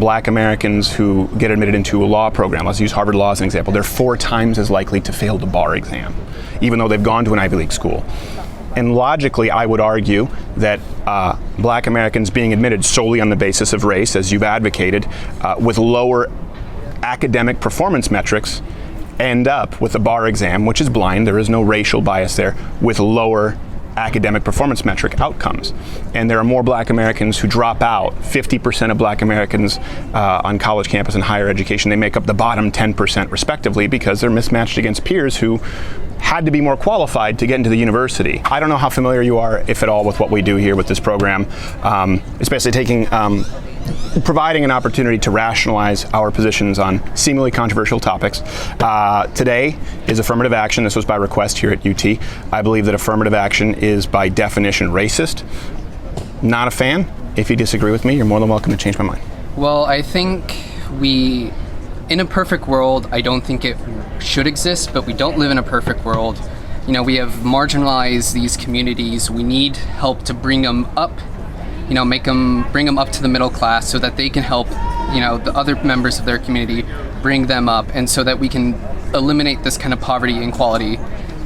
black Americans who get admitted into a law program, let's use Harvard Law as an example, they're 4 times as likely to fail the bar exam, even though they've gone to an Ivy League school. And logically, I would argue that black Americans being admitted solely on the basis of race, as you've advocated, with lower academic performance metrics, end up with a bar exam, which is blind, there is no racial bias there, with lower academic performance metric outcomes. And there are more black Americans who drop out. 50% of black Americans on college campus and higher education, they make up the bottom 10% respectively because they're mismatched against peers who had to be more qualified to get into the university. I don't know how familiar you are, if at all, with what we do here with this program, especially providing an opportunity to rationalize our positions on seemingly controversial topics. Today is affirmative action. This was by request here at UT. I believe that affirmative action is by definition racist. Not a fan. If you disagree with me, you're more than welcome to change my mind. Well, I think in a perfect world, I don't think it should exist, but we don't live in a perfect world. You know, we have marginalized these communities. We need help to bring them up, you know, bring them up to the middle class so that they can help, you know, the other members of their community, bring them up, and so that we can eliminate this kind of poverty inequality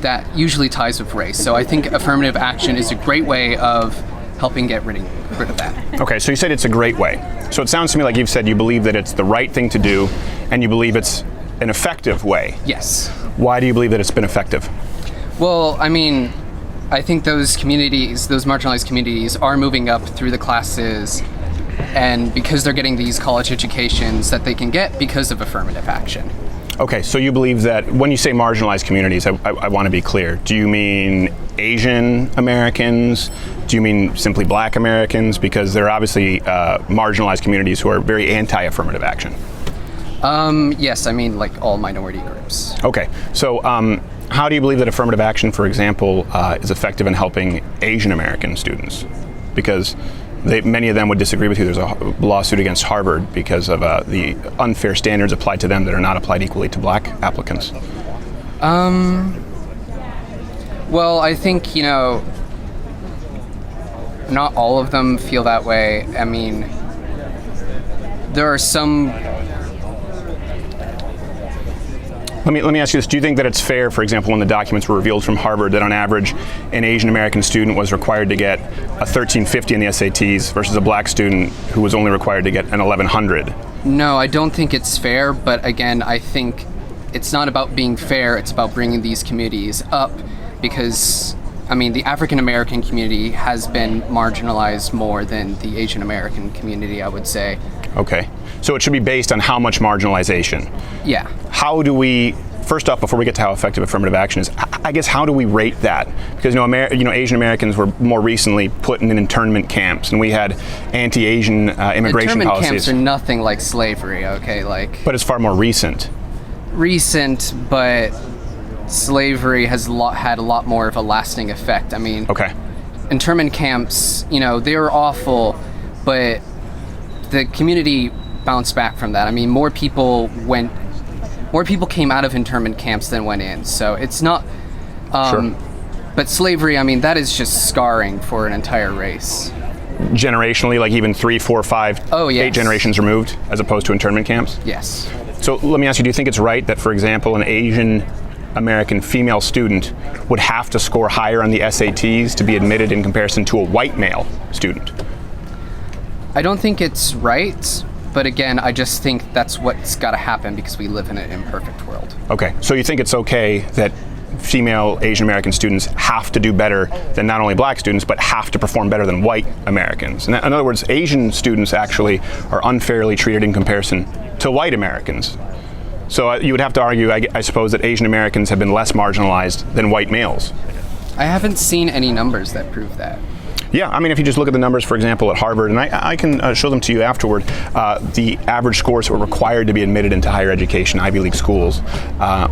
that usually ties with race. So I think affirmative action is a great way of helping get rid of that. Okay, so you said it's a great way. So it sounds to me like you've said you believe that it's the right thing to do, and you believe it's an effective way. Yes. Why do you believe that it's been effective? Well, I mean, I think those communities, those marginalized communities, are moving up through the classes, and because they're getting these college educations that they can get because of affirmative action. Okay, so you believe that when you say marginalized communities, I want to be clear. Do you mean Asian Americans? Do you mean simply black Americans? Because there are obviously marginalized communities who are very anti-affirmative action. Yes, I mean like all minority groups. Okay, so how do you believe that affirmative action, for example, is effective in helping Asian American students? Because many of them would disagree with you. There's a lawsuit against Harvard because of the unfair standards applied to them that are not applied equally to black applicants. Well, I think, you know, not all of them feel that way. I mean, there are some... Let me ask you this. Do you think that it's fair, for example, when the documents were revealed from Harvard, that on average an Asian American student was required to get a 1350 in the SATs versus a black student who was only required to get an 1100? No, I don't think it's fair, but again, I think it's not about being fair, it's about bringing these communities up, because, I mean, the African American community has been marginalized more than the Asian American community, I would say. Okay. So it should be based on how much marginalization? Yeah. How do we, first off, before we get to how effective affirmative action is, I guess how do we rate that? Because Asian Americans were more recently put in internment camps, and we had anti-Asian immigration internment policies. Camps are nothing like slavery, okay? But it's far more recent. Recent, but slavery has had a lot more of a lasting effect. I mean, okay. Internment camps, you know, they were awful, but the community bounced back from that. I mean, more people came out of internment camps than went in. So it's not, sure. But slavery, I mean, that is just scarring for an entire race. Generationally, like even 3, 4, 5, 8 generations removed, as opposed to internment camps? Yes. So let me ask you, do you think it's right that, for example, an Asian American female student would have to score higher on the SATs to be admitted in comparison to a white male student? I don't think it's right, but again, I just think that's what's got to happen because we live in an imperfect world. Okay, so you think it's okay that female Asian American students have to do better than not only black students, but have to perform better than white Americans? In other words, Asian students actually are unfairly treated in comparison to white Americans. So you would have to argue, I suppose, that Asian Americans have been less marginalized than white males. I haven't seen any numbers that prove that. Yeah, I mean, if you just look at the numbers, for example, at Harvard, and I can show them to you afterward, the average scores that were required to be admitted into higher education, Ivy League schools,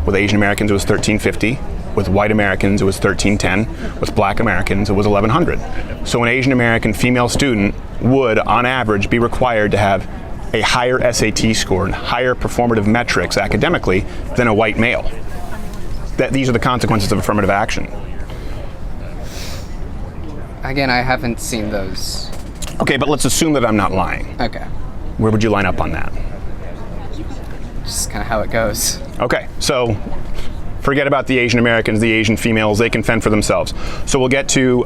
with Asian Americans it was 1350, with white Americans it was 1310, with black Americans it was 1100. So an Asian American female student would, on average, be required to have a higher SAT score and higher performative metrics academically than a white male. These are the consequences of affirmative action. Again, I haven't seen those. Okay, but let's assume that I'm not lying. Okay. Where would you line up on that? Just kind of how it goes. Okay, so forget about the Asian Americans, the Asian females, they can fend for themselves. So we'll get to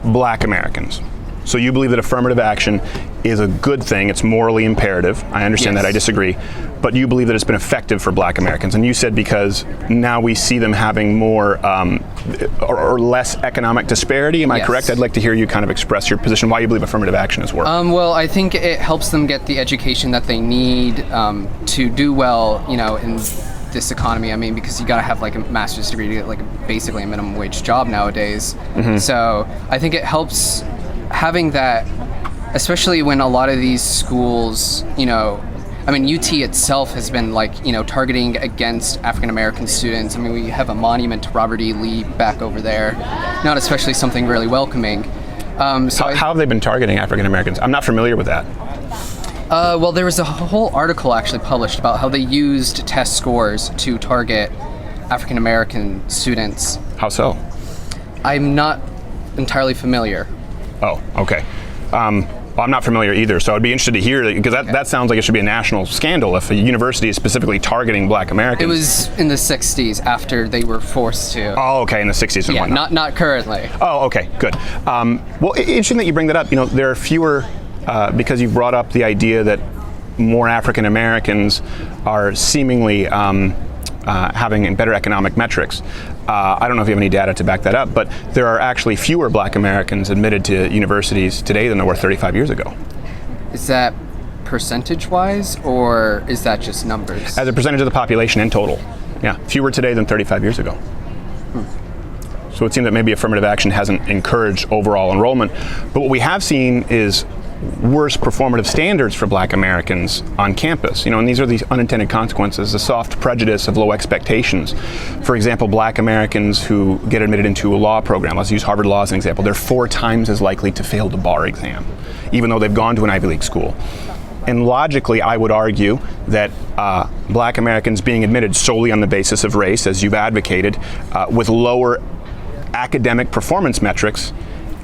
Black Americans. So you believe that affirmative action is a good thing, it's morally imperative. I understand Yes. that, I disagree. But you believe that it's been effective for Black Americans. And you said because now we see them having more or less economic disparity. Am I Yes. correct? I'd like to hear you kind of express your position, why you believe affirmative action has worked. Well, I think it helps them get the education that they need to do well, in this economy. I mean, because you got to have like a master's degree to get like basically a minimum wage job nowadays. So I think it helps having that, especially when a lot of these schools, I mean, UT itself has been targeting against African American students. I mean, we have a monument to Robert E. Lee back over there, not especially something really welcoming. How have they been targeting African Americans? I'm not familiar with that. Well, there was a whole article actually published about how they used test scores to target African American students. How so? I'm not entirely familiar. Oh, okay. Well, I'm not familiar either, so I'd be interested to hear that, because that sounds like it should be a national scandal if a university is specifically targeting Black Americans. It was in the 60s after they were forced to. Oh, okay, in the 60s and Yeah, whatnot. not currently. Oh, okay, good. Well, interesting that you bring that up. There are fewer, because you brought up the idea that more African Americans are seemingly having better economic metrics. I don't know if you have any data to back that up, but there are actually fewer Black Americans admitted to universities today than there were 35 years ago. Is that percentage-wise, or is that just numbers? As a percentage of the population in total. Yeah, fewer today than 35 years ago. So it seems that maybe affirmative action hasn't encouraged overall enrollment. But what we have seen is worse performative standards for Black Americans on campus. And these are the unintended consequences, the soft prejudice of low expectations. For example, Black Americans who get admitted into a law program, let's use Harvard Law as an example, they're 4 times as likely to fail the bar exam, even though they've gone to an Ivy League school. And logically, I would argue that Black Americans being admitted solely on the basis of race, as you've advocated, with lower academic performance metrics,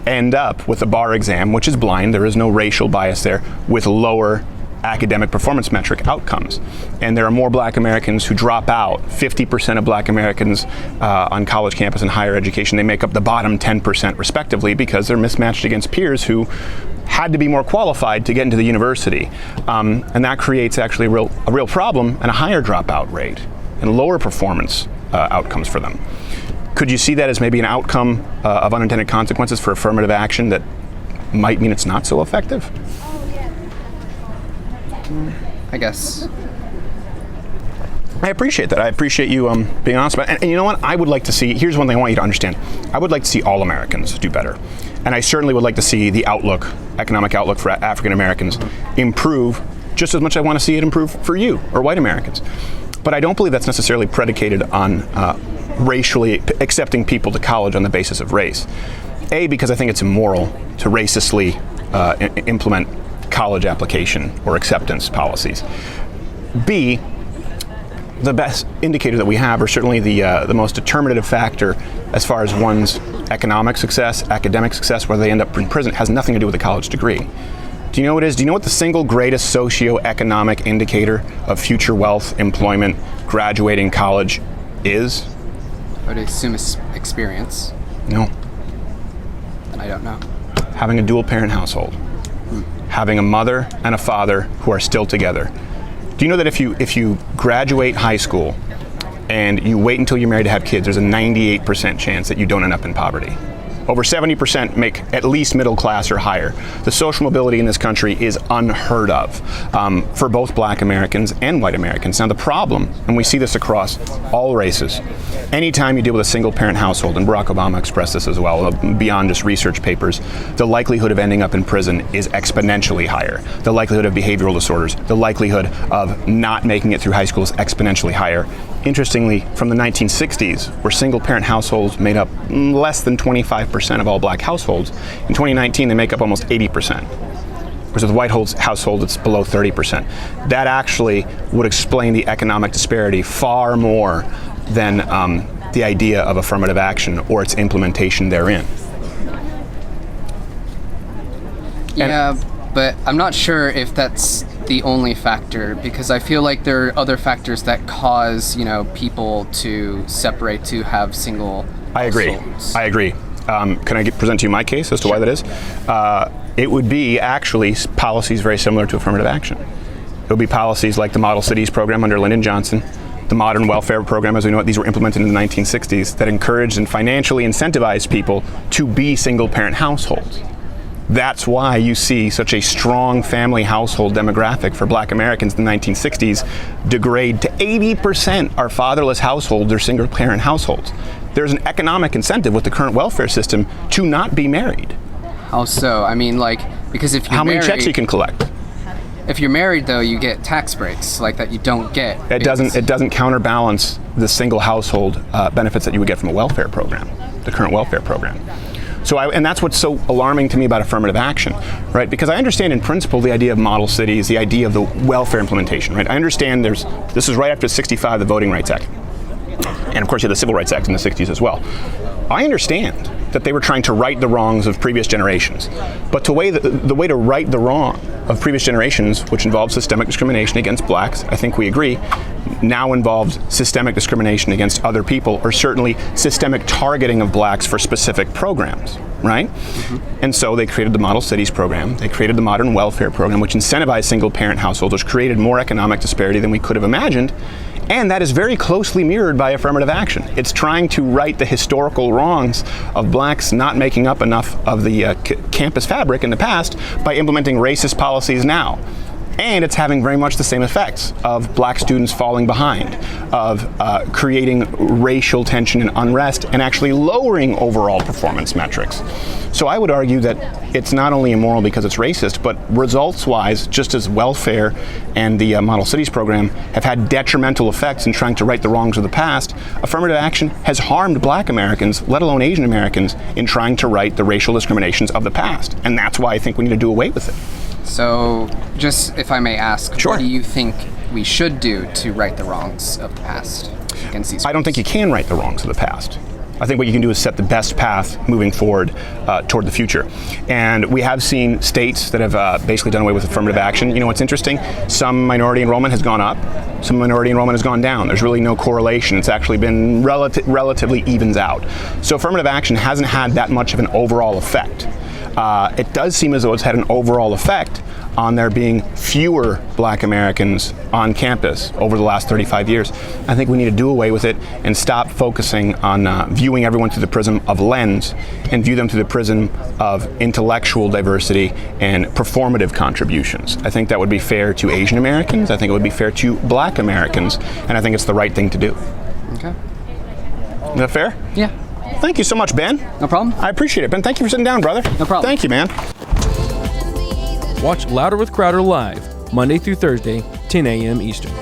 end up with a bar exam, which is blind, there is no racial bias there, with lower academic performance metric outcomes. And there are more Black Americans who drop out. 50% of Black Americans on college campus and higher education, they make up the bottom 10% respectively, because they're mismatched against peers who had to be more qualified to get into the university. And that creates actually a real problem and a higher dropout rate and lower performance outcomes for them. Could you see that as maybe an outcome of unintended consequences for affirmative action that might mean it's not so effective? I guess. I appreciate that. I appreciate you being honest about it. And you know what? I would like to see, here's one thing I want you to understand. I would like to see all Americans do better. And I certainly would like to see the outlook, economic outlook for African Americans improve just as much as I want to see it improve for you or white Americans. But I don't believe that's necessarily predicated on racially accepting people to college on the basis of race. A, because I think it's immoral to racistly implement college application or acceptance policies. B, the best indicator that we have, or certainly the most determinative factor as far as one's economic success, academic success, whether they end up in prison, has nothing to do with a college degree. Do you know what it is? Do you know what the single greatest socio-economic indicator of future wealth, employment, graduating college is? I would assume it's experience. No. And I don't know. Having a dual parent household. Having a mother and a father who are still together. Do you know that if you graduate high school and you wait until you're married to have kids, there's a 98% chance that you don't end up in poverty? Over 70% make at least middle class or higher. The social mobility in this country is unheard of for both Black Americans and white Americans. Now the problem, and we see this across all races, anytime you deal with a single parent household, and Barack Obama expressed this as well, beyond just research papers, the likelihood of ending up in prison is exponentially higher. The likelihood of behavioral disorders, the likelihood of not making it through high school is exponentially higher. Interestingly, from the 1960s, where single parent households made up less than 25% of all Black households, in 2019 they make up almost 80%. Whereas with white households, it's below 30%. That actually would explain the economic disparity far more than the idea of affirmative action or its implementation therein. Yeah, but I'm not sure if that's the only factor, because I feel like there are other factors that cause, people to separate, to have single I agree. households. I agree. Can I present to you my case as to why that is? It would be actually policies very similar to affirmative action. It would be policies like the Model Cities program under Lyndon Johnson, the Modern Welfare Program, as we know it, these were implemented in the 1960s, that encouraged and financially incentivized people to be single-parent households. That's why you see such a strong family household demographic for Black Americans in the 1960s degrade to 80% are fatherless households or single-parent households. There's an economic incentive with the current welfare system to not be married. How so? I mean, because if you're How many married, checks you can collect? if you're married, though, you get tax breaks like that you don't get. It doesn't counterbalance the single household benefits that you would get from a welfare program, the current welfare program. And that's what's so alarming to me about affirmative action, right? Because I understand in principle the idea of model cities, the idea of the welfare implementation, right? I understand this is right after 65, the Voting Rights Act. And of course you had the Civil Rights Act in the 60s as well. I understand that they were trying to right the wrongs of previous generations. But the way to right the wrong of previous generations, which involves systemic discrimination against blacks, I think we agree, now involves systemic discrimination against other people, or certainly systemic targeting of blacks for specific programs, right? Mm-hmm. And so they created the Model Cities program, they created the Modern Welfare Program, which incentivized single-parent households, which created more economic disparity than we could have imagined. And that is very closely mirrored by affirmative action. It's trying to right the historical wrongs of blacks not making up enough of the campus fabric in the past by implementing racist policies now. And it's having very much the same effects of black students falling behind, of creating racial tension and unrest, and actually lowering overall performance metrics. So I would argue that it's not only immoral because it's racist, but results-wise, just as welfare and the Model Cities program have had detrimental effects in trying to right the wrongs of the past, affirmative action has harmed Black Americans, let alone Asian Americans, in trying to right the racial discriminations of the past. And that's why I think we need to do away with it. So, just if I may ask, Sure. What do you think we should do to right the wrongs of the past against these? I don't think you can right the wrongs of the past. I think what you can do is set the best path moving forward toward the future. And we have seen states that have basically done away with affirmative action. You know what's interesting? Some minority enrollment has gone up, some minority enrollment has gone down. There's really no correlation. It's actually been relatively evens out. So affirmative action hasn't had that much of an overall effect. It does seem as though it's had an overall effect on there being fewer Black Americans on campus over the last 35 years. I think we need to do away with it and stop focusing on viewing everyone through the prism of lens and view them through the prism of intellectual diversity and performative contributions. I think that would be fair to Asian Americans, I think it would be fair to Black Americans, and I think it's the right thing to do. Okay. Is that fair? Yeah. Thank you so much, Ben. No problem. I appreciate it, Ben. Thank you for sitting down, brother. No problem. Thank you, man. Watch Louder with Crowder live, Monday through Thursday, 10 a.m. Eastern.